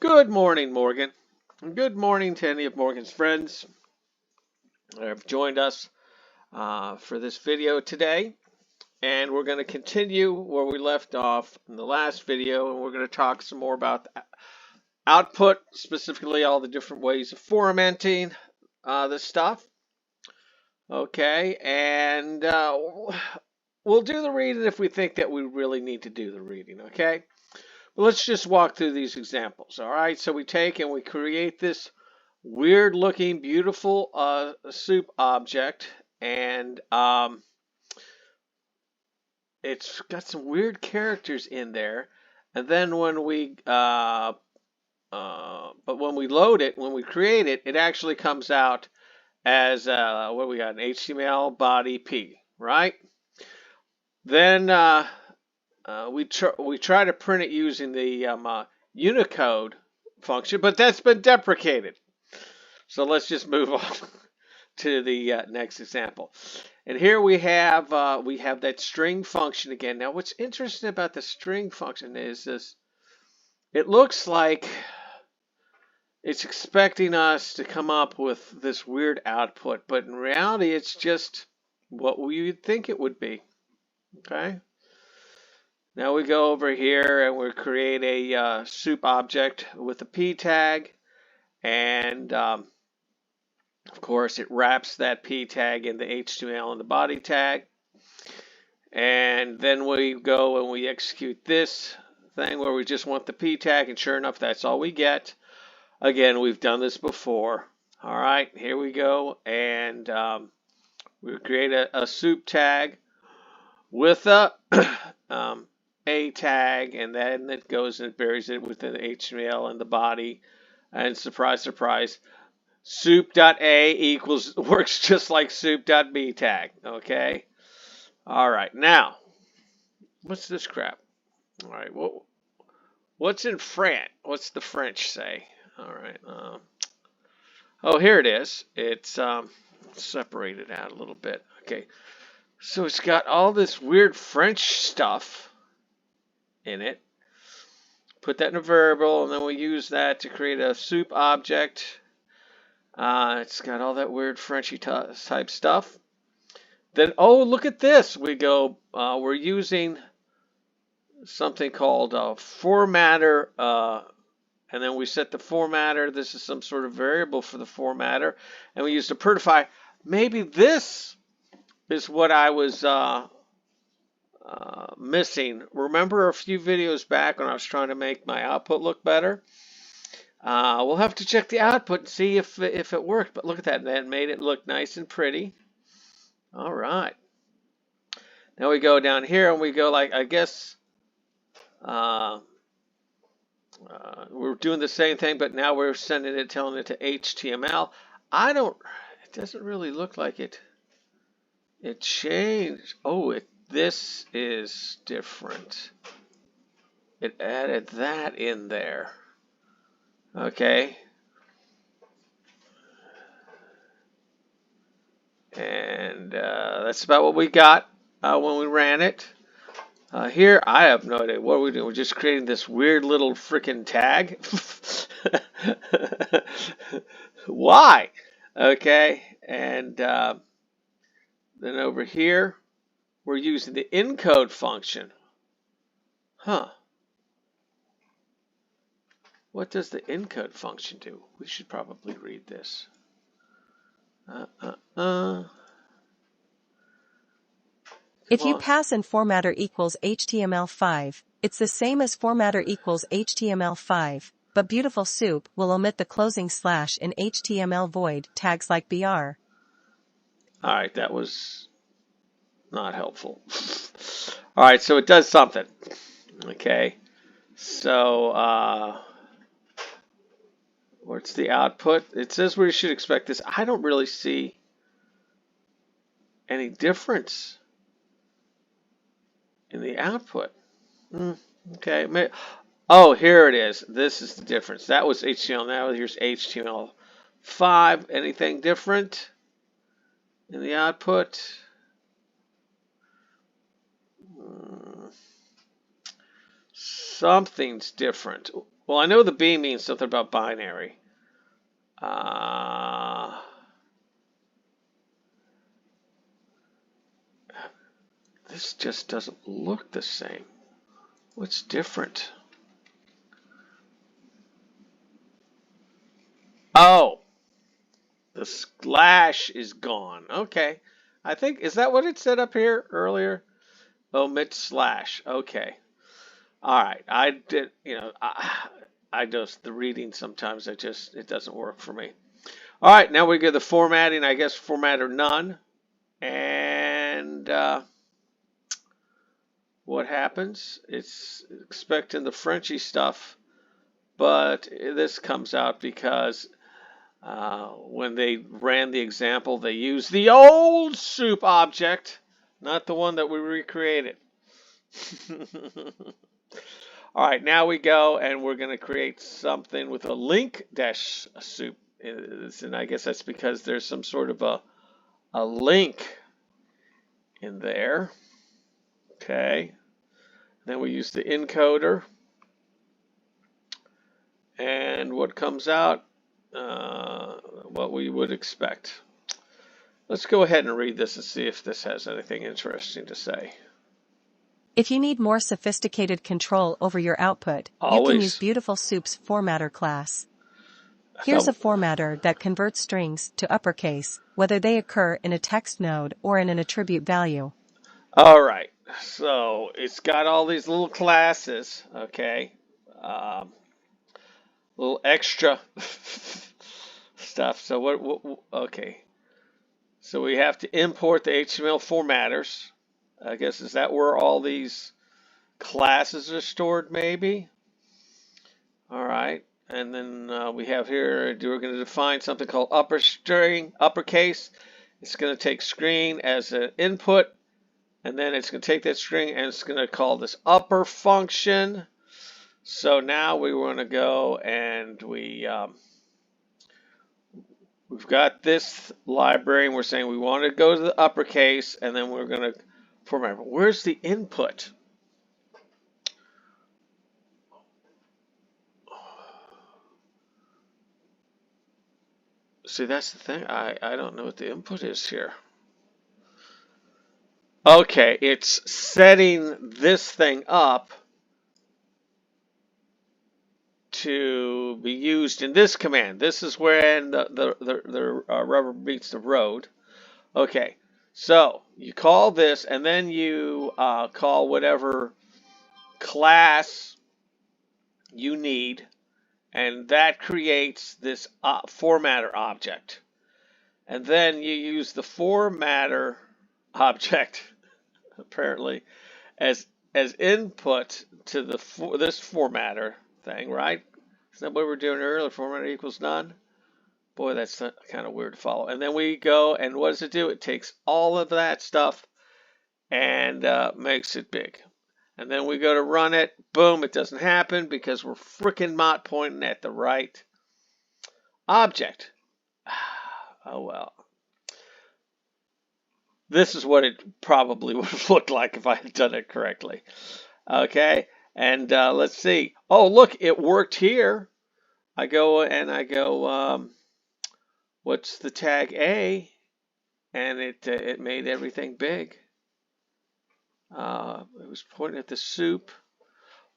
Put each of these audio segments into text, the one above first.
Good morning, Morgan. Good morning to any of Morgan's friends that have joined us for this video today. And we're going to continue where we left off in the last video, and we're going to talk some more about the output, specifically all the different ways of formatting this stuff. Okay, and we'll do the reading if we think that we really need to do the reading, okay? But let's just walk through these examples, all right? So we take and we create this weird looking beautiful soup object, and it's got some weird characters in there, and then when we but when we load it, when we create it, it actually comes out as what we got, an HTML body P, right? Then we try to print it using the Unicode function, but that's been deprecated. So let's just move on to the next example. And here we have that string function again. Now, what's interesting about the string function is this: it looks like it's expecting us to come up with this weird output, but in reality, it's just what we would think it would be. Okay. Now we go over here and we create a soup object with a p tag, and of course, it wraps that p tag in the HTML and the body tag. And then we go and we execute this thing where we just want the p tag, and sure enough, that's all we get. Again, we've done this before. All right, here we go, and we create a soup tag with a a tag, and then it goes and buries it within the HTML and the body. And surprise, surprise, soup.a equals works just like soup.b tag. Okay. All right. Now, what's this crap? All right. What's in French? What's the French say? All right. Oh, here it is. It's separated out a little bit. Okay. So it's got all this weird French stuff in it. Put that in a variable, and then we use that to create a soup object. It's got all that weird Frenchy type stuff. Then, oh, look at this. We go, we're using something called a formatter, and then we set the formatter. This is some sort of variable for the formatter, and we use the prettify. Maybe this is what I was missing. Remember a few videos back when I was trying to make my output look better? We'll have to check the output and see if it worked. But look at that. That made it look nice and pretty. All right. Now we go down here and we go like, I guess we're doing the same thing, but now we're sending it, telling it to HTML. It doesn't really look like it. It changed. Oh, this is different. It added that in there. Okay. And that's about what we got when we ran it. Here, I have no idea. What are we doing? We're just creating this weird little freaking tag. Why? Okay. And then over here, we're using the encode function. Huh. What does the encode function do? We should probably read this. If you pass in formatter equals HTML5, it's the same as formatter equals HTML5, but Beautiful Soup will omit the closing slash in HTML void tags like BR. Alright, that was not helpful. Alright, so it does something. Okay, so what's the output? It says we should expect this. I don't really see any difference in the output. Okay. Oh, here it is. This is the difference. That was HTML. Now here's HTML5. Anything different in the output? something's different. Well, I know the B means something about binary. This just doesn't look the same. What's different? Oh, the slash is gone. Okay. I think, is that what it said up here earlier? Omit slash. Okay. All right. I did, I just, the reading sometimes, it doesn't work for me. All right. Now we get the formatting, I guess, formatter none. And what happens? It's expecting the Frenchy stuff, but this comes out because when they ran the example, they used the old soup object, not the one that we recreated. All right, now we go and we're going to create something with a link dash soup. And I guess that's because there's some sort of a link in there. Okay. Then we use the encoder. And what comes out? What we would expect. Let's go ahead and read this and see if this has anything interesting to say. If you need more sophisticated control over your output, you can use Beautiful Soup's formatter class. Here's a formatter that converts strings to uppercase, whether they occur in a text node or in an attribute value. All right, so it's got all these little classes, okay, little extra stuff. So okay, so we have to import the HTML formatters. I guess, is that where all these classes are stored, maybe? All right, and then we have here, we're going to define something called uppercase. It's going to take screen as an input, and then it's going to take that string and it's going to call this upper function. So now we want to go and we've got this library and we're saying we want to go to the uppercase, and then we're going to format. Where's the input? See, that's the thing. I don't know what the input is here. Okay, it's setting this thing up to be used in this command. This is when the rubber meets the road. Okay, so you call this, and then you call whatever class you need, and that creates this formatter object. And then you use the formatter object, apparently, as input to this formatter thing, right? Isn't that what we were doing earlier? Formatter equals none. Boy, that's kind of weird to follow. And then we go, and what does it do? It takes all of that stuff and makes it big. And then we go to run it. Boom, it doesn't happen because we're freaking not pointing at the right object. Oh, well. This is what it probably would have looked like if I had done it correctly. Okay, and let's see. Oh, look, it worked here. I go, what's the tag A? And it made everything big. It was pointing at the soup.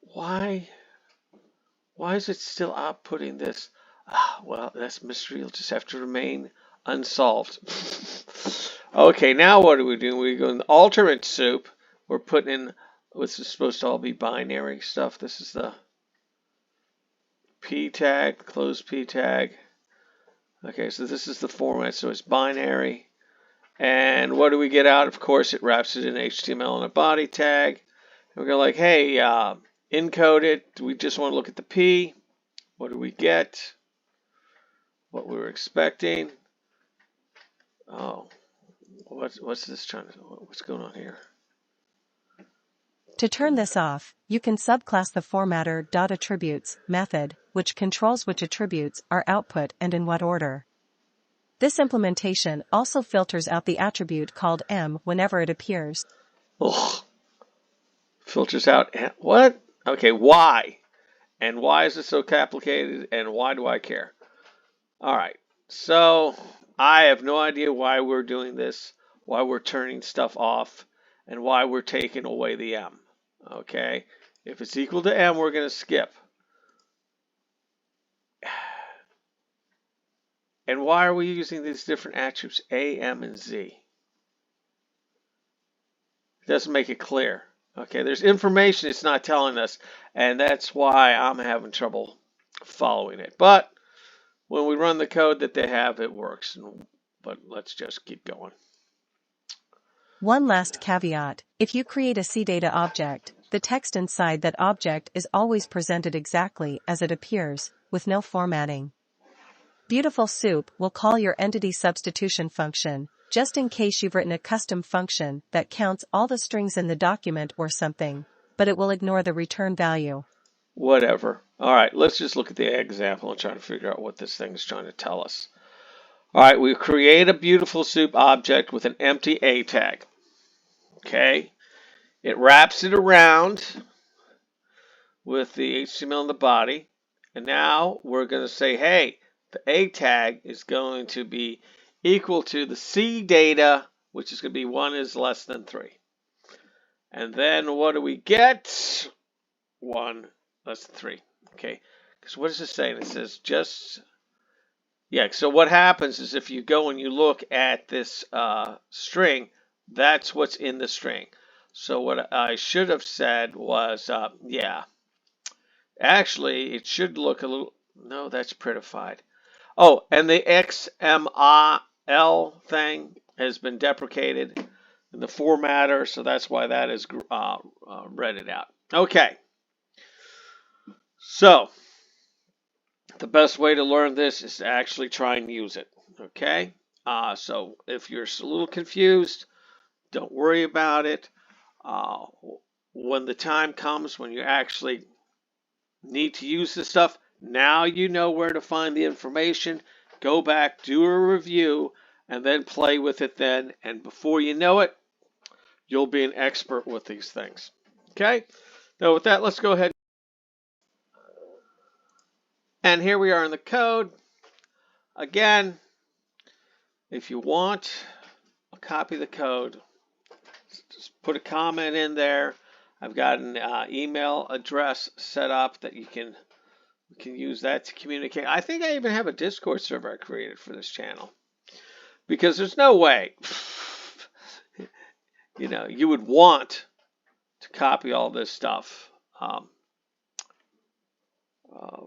Why is it still outputting this? Well, that's mystery. It'll just have to remain unsolved. Okay, now what are we doing? We go in the alternate soup. We're putting in what's supposed to all be binary stuff. This is the P tag, close P tag. Okay, so this is the format, so it's binary. And what do we get out? Of course, it wraps it in HTML and a body tag. And we go like, hey, encode it. We just want to look at the P. What do we get? What we were expecting. Oh, what's this trying to? What's going on here? To turn this off, you can subclass the formatter.attributes method, which controls which attributes are output and in what order. This implementation also filters out the attribute called M whenever it appears. Ugh. Filters out what? Okay, why? And why is it so complicated? And why do I care? All right. So I have no idea why we're doing this, why we're turning stuff off, and why we're taking away the M. Okay. If it's equal to M, we're going to skip. And why are we using these different attributes A, M, and Z? It doesn't make it clear. Okay, there's information it's not telling us, and that's why I'm having trouble following it. But when we run the code that they have, it works. But let's just keep going. One last caveat: if you create a CData object, the text inside that object is always presented exactly as it appears, with no formatting. Beautiful Soup will call your entity substitution function, just in case you've written a custom function that counts all the strings in the document or something, but it will ignore the return value. Whatever. All right, let's just look at the example and try to figure out what this thing is trying to tell us. All right, we create a Beautiful Soup object with an empty A tag. Okay, it wraps it around with the HTML in the body, and now we're going to say, hey, the A tag is going to be equal to the C data, which is going to be 1 is less than 3. And then what do we get? 1 less than 3. Okay, because what is it saying? It says just, yeah, so what happens is if you go and you look at this string, that's what's in the string. So what I should have said was, yeah, actually it should look a little, no, that's prettified. Oh, and the XML thing has been deprecated in the formatter, so that's why that is read out. Okay, so the best way to learn this is to actually try and use it. Okay, so if you're a little confused, don't worry about it. When the time comes when you actually need to use this stuff, now you know where to find the information. Go back, do a review, and then play with it then. And before you know it, you'll be an expert with these things. Okay? Now with that, let's go ahead. And here we are in the code. Again, if you want a copy of the code, just put a comment in there. I've got an email address set up that you can use that to communicate. I think I even have a Discord server I created for this channel, because there's no way you would want to copy all this stuff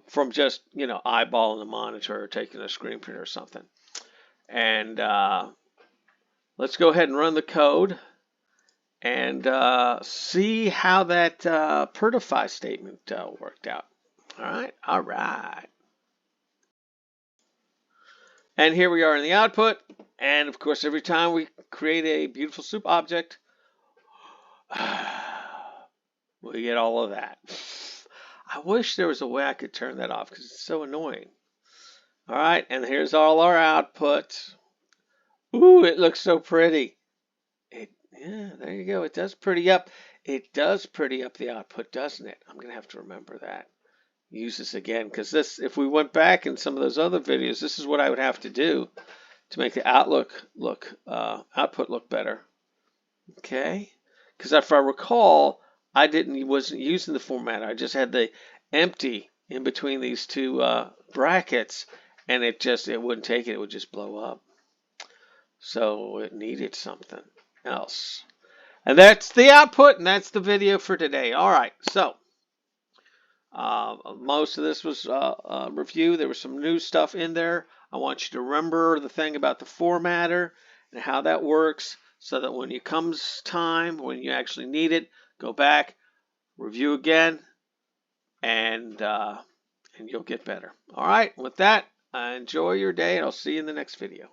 from just eyeballing the monitor or taking a screen print or something. And let's go ahead and run the code and see how that pertify statement worked out. All right. And here we are in the output. And of course, every time we create a Beautiful Soup object, we get all of that. I wish there was a way I could turn that off because it's so annoying. All right, and here's all our output. Ooh, it looks so pretty. Yeah, there you go. It does pretty up. It does pretty up the output, doesn't it? I'm going to have to remember that. Use this again, because this, if we went back in some of those other videos, this is what I would have to do to make the output look better. Okay, because if I recall, I wasn't using the formatter. I just had the empty in between these two brackets, and it wouldn't take it. It would just blow up. So it needed something else. And that's the output, and that's the video for today. All right, so most of this was a review. There was some new stuff in there. I want you to remember the thing about the formatter and how that works, so that when it comes time, when you actually need it, go back, review again, and you'll get better. All right, with that, enjoy your day, and I'll see you in the next video.